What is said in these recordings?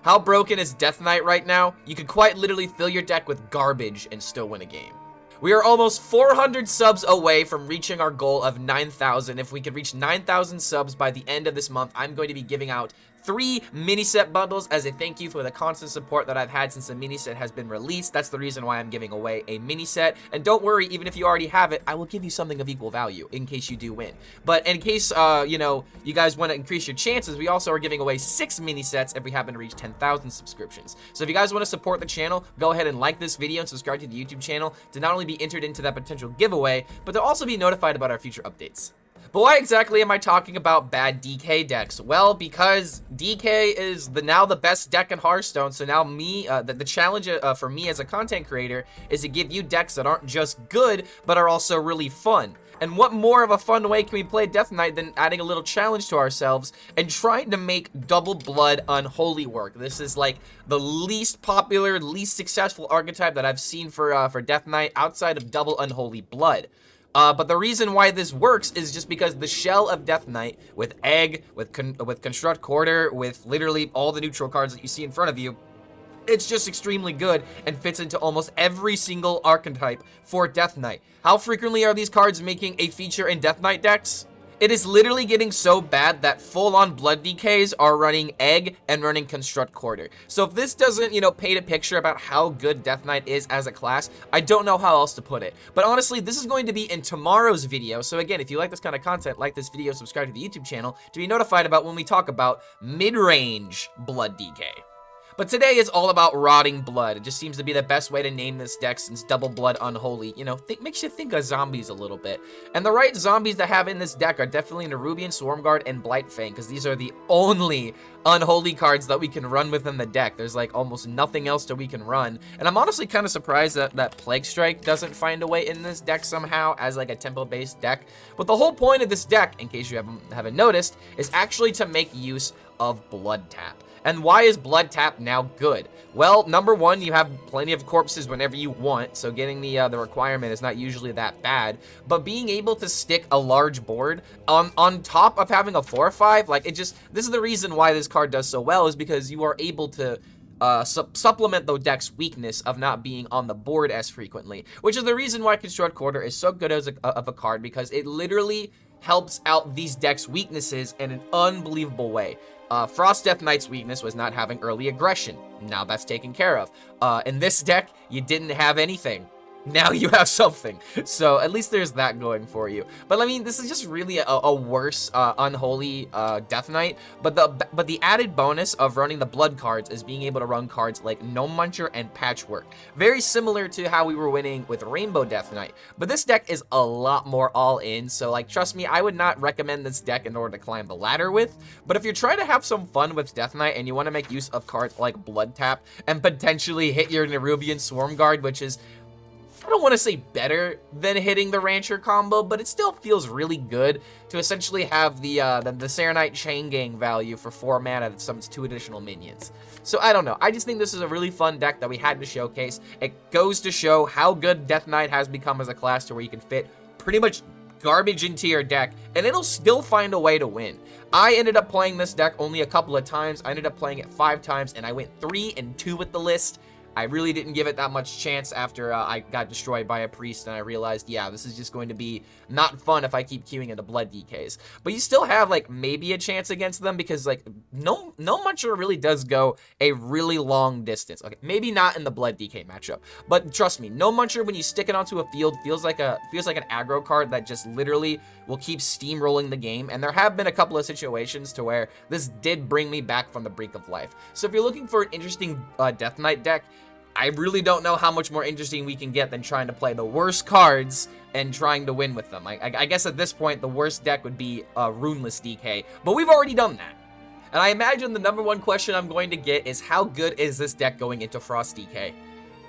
How broken is Death Knight right now? You could quite literally fill your deck with garbage and still win a game. We are almost 400 subs away from reaching our goal of 9,000. If we could reach 9,000 subs by the end of this month, I'm going to be giving out 3 mini set bundles as a thank you for the constant support that I've had since the mini set has been released. That's the reason why I'm giving away a mini set. And don't worry, even if you already have it, I will give you something of equal value in case you do win. But in case, you know, you guys want to increase your chances, we also are giving away 6 mini sets if we happen to reach 10,000 subscriptions. So if you guys want to support the channel, go ahead and like this video and subscribe to the YouTube channel to not only be entered into that potential giveaway, but to also be notified about our future updates. But why exactly am I talking about bad DK decks? Well, because DK is now the best deck in Hearthstone, so now the challenge for me as a content creator is to give you decks that aren't just good, but are also really fun. And what more of a fun way can we play Death Knight than adding a little challenge to ourselves and trying to make Double Blood Unholy work? This is like the least popular, least successful archetype that I've seen for Death Knight outside of Double Unholy Blood. But the reason why this works is just because the shell of Death Knight, with Egg, with Construct Quarter, with literally all the neutral cards that you see in front of you, it's just extremely good and fits into almost every single archetype for Death Knight. How frequently are these cards making a feature in Death Knight decks? It is literally getting so bad that full-on Blood DKs are running Egg and running Construct Quarter. So if this doesn't, you know, paint a picture about how good Death Knight is as a class, I don't know how else to put it. But honestly, this is going to be in tomorrow's video. So again, if you like this kind of content, like this video, subscribe to the YouTube channel to be notified about when we talk about mid-range Blood DK. But today is all about Rotting Blood. It just seems to be the best way to name this deck since Double Blood Unholy, you know, makes you think of zombies a little bit. And the right zombies to have in this deck are definitely Nerubian, Swarmguard, and Blightfang, because these are the only unholy cards that we can run within the deck. There's like almost nothing else that we can run. And I'm honestly kind of surprised that Plague Strike doesn't find a way in this deck somehow as like a tempo-based deck. But the whole point of this deck, in case you haven't noticed, is actually to make use of Blood Tap. And why is Blood Tap now good? Well, number one, you have plenty of corpses whenever you want, so getting the requirement is not usually that bad. But being able to stick a large board on top of having a 4/5, like this is the reason why this card does so well, is because you are able to supplement the deck's weakness of not being on the board as frequently, which is the reason why Construct Quarter is so good as of a card, because it literally helps out these decks' weaknesses in an unbelievable way. Frost Death Knight's weakness was not having early aggression. Now that's taken care of. In this deck, you didn't have anything. Now you have something. So at least there's that going for you. But I mean, this is just really a worse unholy Death Knight. But the added bonus of running the blood cards is being able to run cards like Gnome Muncher and Patchwork. Very similar to how we were winning with Rainbow Death Knight. But this deck is a lot more all in. So like, trust me, I would not recommend this deck in order to climb the ladder with. But if you're trying to have some fun with Death Knight and you want to make use of cards like Blood Tap and potentially hit your Nerubian Swarmguard, which is, I don't want to say better than hitting the Rancher combo, but it still feels really good to essentially have the Serenite Chain Gang value for 4 mana that summons 2 additional minions. So I don't know. I just think this is a really fun deck that we had to showcase. It goes to show how good Death Knight has become as a class to where you can fit pretty much garbage into your deck, and it'll still find a way to win. I ended up playing this deck only a couple of times. I ended up playing it 5 times, and I went 3-2 with the list. I really didn't give it that much chance after I got destroyed by a priest, and I realized, yeah, this is just going to be not fun if I keep queuing into blood DKs. But you still have, like, maybe a chance against them, because, like, Gnome Muncher really does go a really long distance. Okay, maybe not in the blood DK matchup, but trust me, Gnome Muncher, when you stick it onto a field, feels like an aggro card that just literally will keep steamrolling the game. And there have been a couple of situations to where this did bring me back from the brink of life. So if you're looking for an interesting Death Knight deck, I really don't know how much more interesting we can get than trying to play the worst cards and trying to win with them. I guess at this point, the worst deck would be Runeless DK, but we've already done that. And I imagine the #1 question I'm going to get is, how good is this deck going into Frost DK?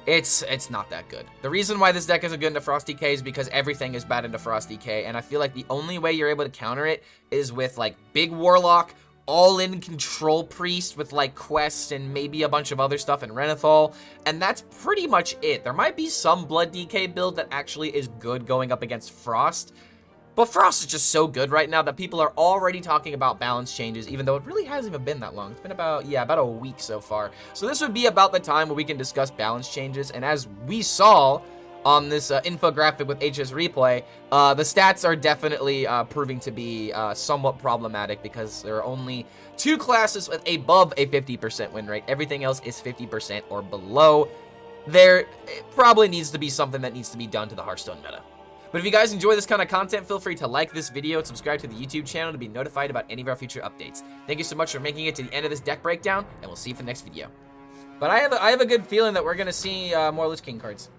It's not that good. The reason why this deck isn't good into Frost DK is because everything is bad into Frost DK, and I feel like the only way you're able to counter it is with, like, Big Warlock, all-in Control Priest with, like, quests and maybe a bunch of other stuff in Renathal, and that's pretty much it. There might be some Blood DK build that actually is good going up against Frost, But Frost is just so good right now that people are already talking about balance changes, even though it really hasn't even been that long. It's been about, yeah, about a week so far. So this would be about the time where we can discuss balance changes. And as we saw on this infographic with HS Replay, the stats are definitely proving to be somewhat problematic because there are only 2 classes with above a 50% win rate. Everything else is 50% or below. It probably needs to be something that needs to be done to the Hearthstone meta. But if you guys enjoy this kind of content, feel free to like this video and subscribe to the YouTube channel to be notified about any of our future updates. Thank you so much for making it to the end of this deck breakdown, and we'll see you for the next video. But I have a good feeling that we're going to see more Lich King cards.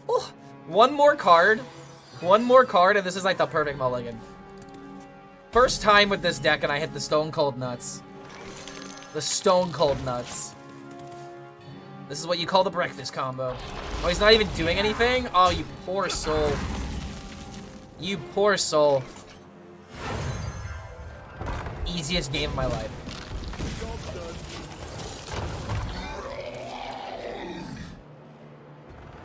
Oh, one more card, and this is like the perfect mulligan. First time with this deck, and I hit the Stone Cold Nuts. The Stone Cold Nuts. This is what you call the breakfast combo. Oh, he's not even doing anything? Oh, you poor soul. You poor soul. Easiest game of my life.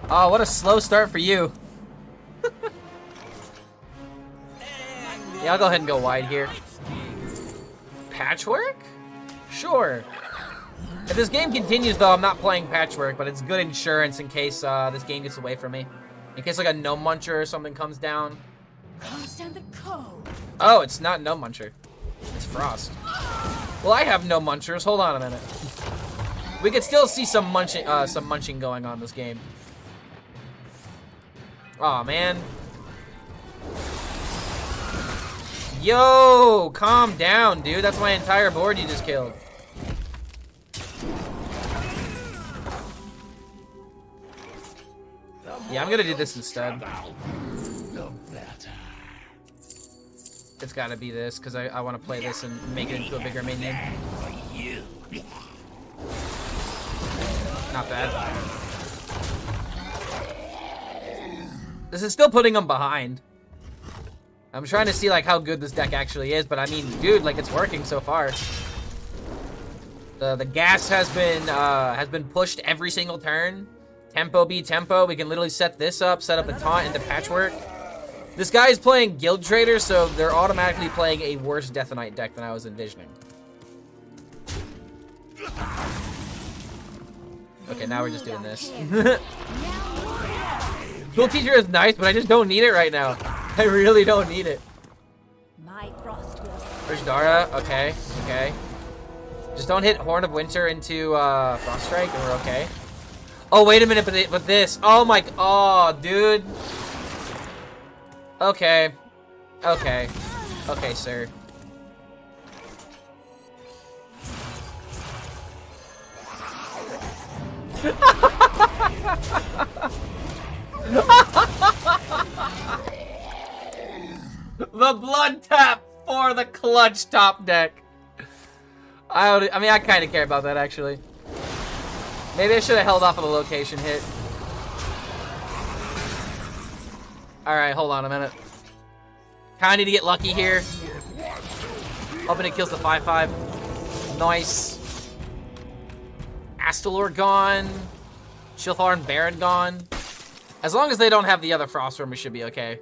Oh, what a slow start for you. Yeah, I'll go ahead and go wide here. Patchwork? Sure. If this game continues, though, I'm not playing Patchwork, but it's good insurance in case this game gets away from me. In case, like, a Gnome Muncher or something comes down. Oh, it's not Gnome Muncher. It's Frost. Well, I have no Munchers. Hold on a minute. We could still see some munching going on this game. Aw, man. Yo, calm down, dude. That's my entire board you just killed. Yeah, I'm gonna do this instead. It's gotta be this, because I want to play this and make it into a bigger minion. Not bad. This is still putting them behind. I'm trying to see like how good this deck actually is, but I mean, dude, like it's working so far. The gas has been pushed every single turn. Tempo be tempo. We can literally set this up, set up the taunt into Patchwork. This guy is playing Guild Trader, so they're automatically playing a worse Death Knight deck than I was envisioning. Okay, now we're just doing this. Dual Teacher is nice, but I just don't need it right now. I really don't need it. There's Dara. Okay, okay. Just don't hit Horn of Winter into Frost Strike, and we're okay. Oh, wait a minute, but this. Oh my. Oh, dude. Okay. Okay. Okay, sir. The blood tap for the clutch top deck. I mean, I kind of care about that, actually. Maybe I should have held off on the location hit. Alright, hold on a minute. Kinda need to get lucky here. Hoping it kills the 5/5. Nice. Astalor gone. Shilthar and Baron gone. As long as they don't have the other Frostworm, we should be okay.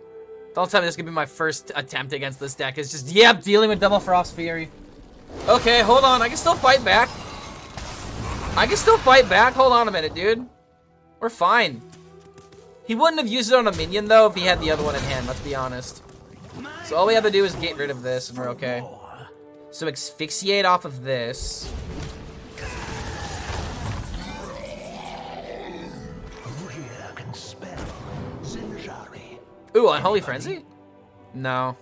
Don't tell me this is gonna be my first attempt against this deck. It's just, yep, dealing with double Frost Fury. Okay, hold on. I can still fight back. I can still fight back. Hold on a minute, dude. We're fine. He wouldn't have used it on a minion, though, if he had the other one in hand, let's be honest. So all we have to do is get rid of this, and we're okay. So asphyxiate off of this. Ooh, Unholy Frenzy? No.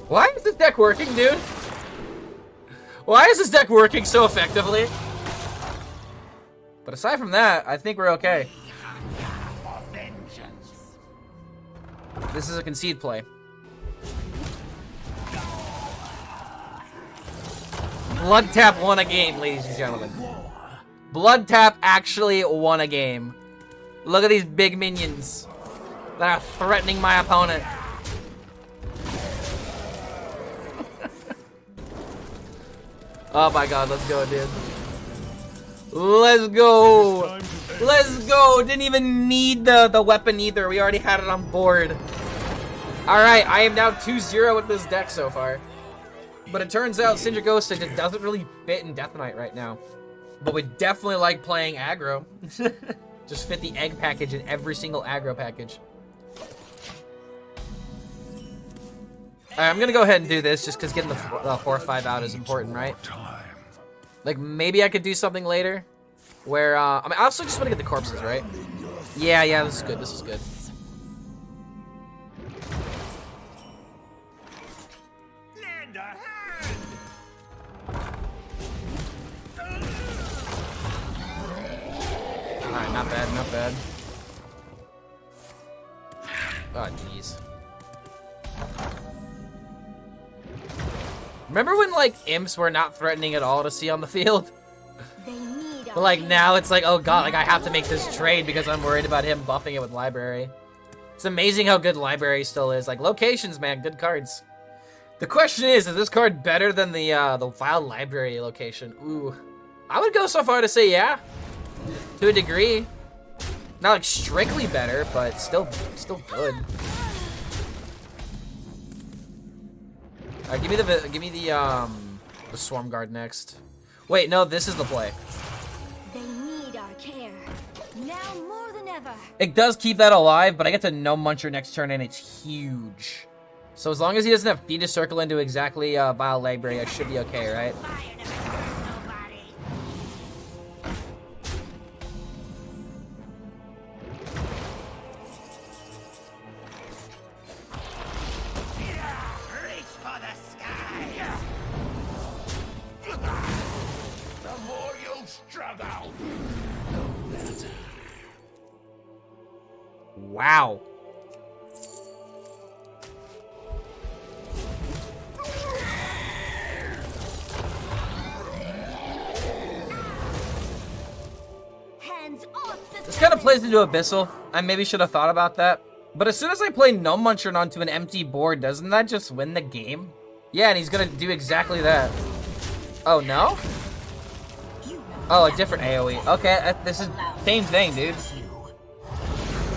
Why is this deck working, dude? Why is this deck working so effectively? But aside from that, I think we're okay. This is a concede play. Blood Tap won a game, ladies and gentlemen. Blood Tap actually won a game. Look at these big minions that are threatening my opponent. Oh my god, let's go, dude. Let's go. Let's go. Didn't even need the weapon either. We already had it on board. All right, I am now 2-0 with this deck so far. But it turns out Sindragosa just doesn't really fit in Death Knight right now. But we definitely like playing aggro. Just fit the egg package in every single aggro package. Alright, I'm gonna go ahead and do this just because getting the 4-5 out is important, right? Like, maybe I could do something later where, I mean, I also just want to get the corpses, right? Yeah, this is good, this is good. Alright, not bad, not bad. Oh, jeez. Remember when, like, imps were not threatening at all to see on the field? But, like, now it's like, oh god, like, I have to make this trade because I'm worried about him buffing it with library. It's amazing how good library still is. Like, locations, man, good cards. The question is this card better than the wild library location? Ooh. I would go so far to say yeah. To a degree. Not, like, strictly better, but still good. Alright, give me the Swarm Guard next. Wait, no, this is the play. They need our care. Now more than ever. It does keep that alive, but I get to Gnome Muncher next turn, and it's huge. So as long as he doesn't have feed to circle into exactly Vile Library, I should be okay, right? Wow. This kind of plays into Abyssal. I maybe should have thought about that. But as soon as I play Gnome Muncher onto an empty board, doesn't that just win the game? Yeah, and he's gonna do exactly that. Oh, no? Oh, a different AoE. Okay, this is same thing, dude.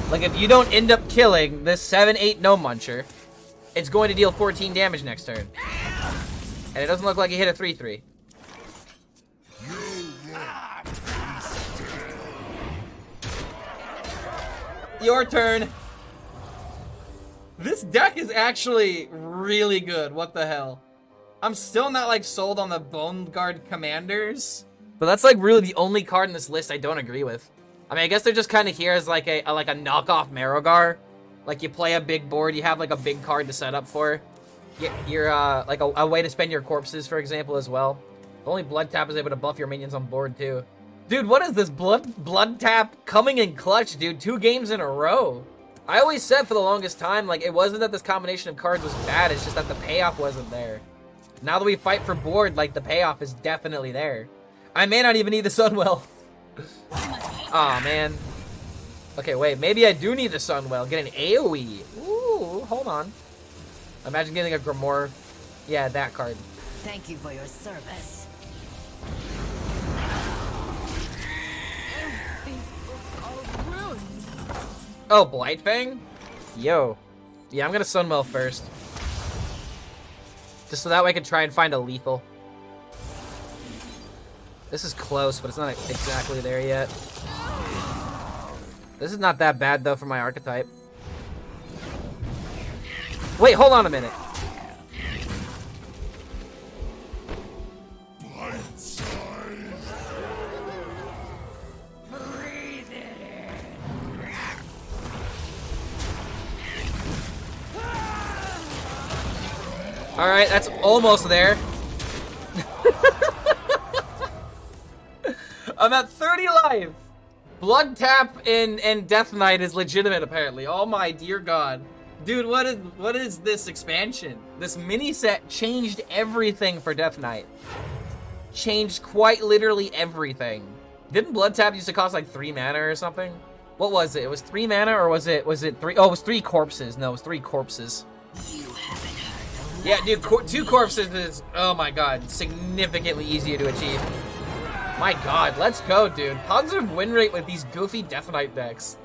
Like, if you don't end up killing this 7-8 Gnome Muncher, it's going to deal 14 damage next turn. And it doesn't look like he hit a 3-3. Your turn. This deck is actually really good. What the hell? I'm still not, like, sold on the Bone Guard Commanders. But that's, like, really the only card in this list I don't agree with. I mean, I guess they're just kind of here as, like, a knockoff Marrogar. Like, you play a big board, you have, like, a big card to set up for. You're, like, a way to spend your corpses, for example, as well. Only Blood Tap is able to buff your minions on board, too. Dude, what is this? Blood Tap coming in clutch, dude. 2 games in a row. I always said for the longest time, like, it wasn't that this combination of cards was bad, it's just that the payoff wasn't there. Now that we fight for board, like, the payoff is definitely there. I may not even need the Sunwell. Aw, man. Okay, wait, maybe I do need the Sunwell. Get an AoE. Ooh, hold on. Imagine getting a Grimoire. Yeah, that card. Thank you for your service. Oh, Blightfang? Yo. Yeah, I'm gonna Sunwell first. Just so that way I can try and find a lethal. This is close, but it's not exactly there yet. This is not that bad, though, for my archetype. Wait, hold on a minute. Alright, that's almost there. I'm at 30 life. Blood Tap and Death Knight is legitimate, apparently. Oh my dear god. Dude, what is this expansion? This mini set changed everything for Death Knight. Changed quite literally everything. Didn't Blood Tap used to cost like 3 mana or something? What was it? It was 3 mana, or was it 3? Oh, it was 3 corpses. No, it was 3 corpses. You haven't heard. Yeah, dude, 2 corpses is, oh my god, significantly easier to achieve. My god, let's go, dude. Positive win rate with these goofy Death Knight decks.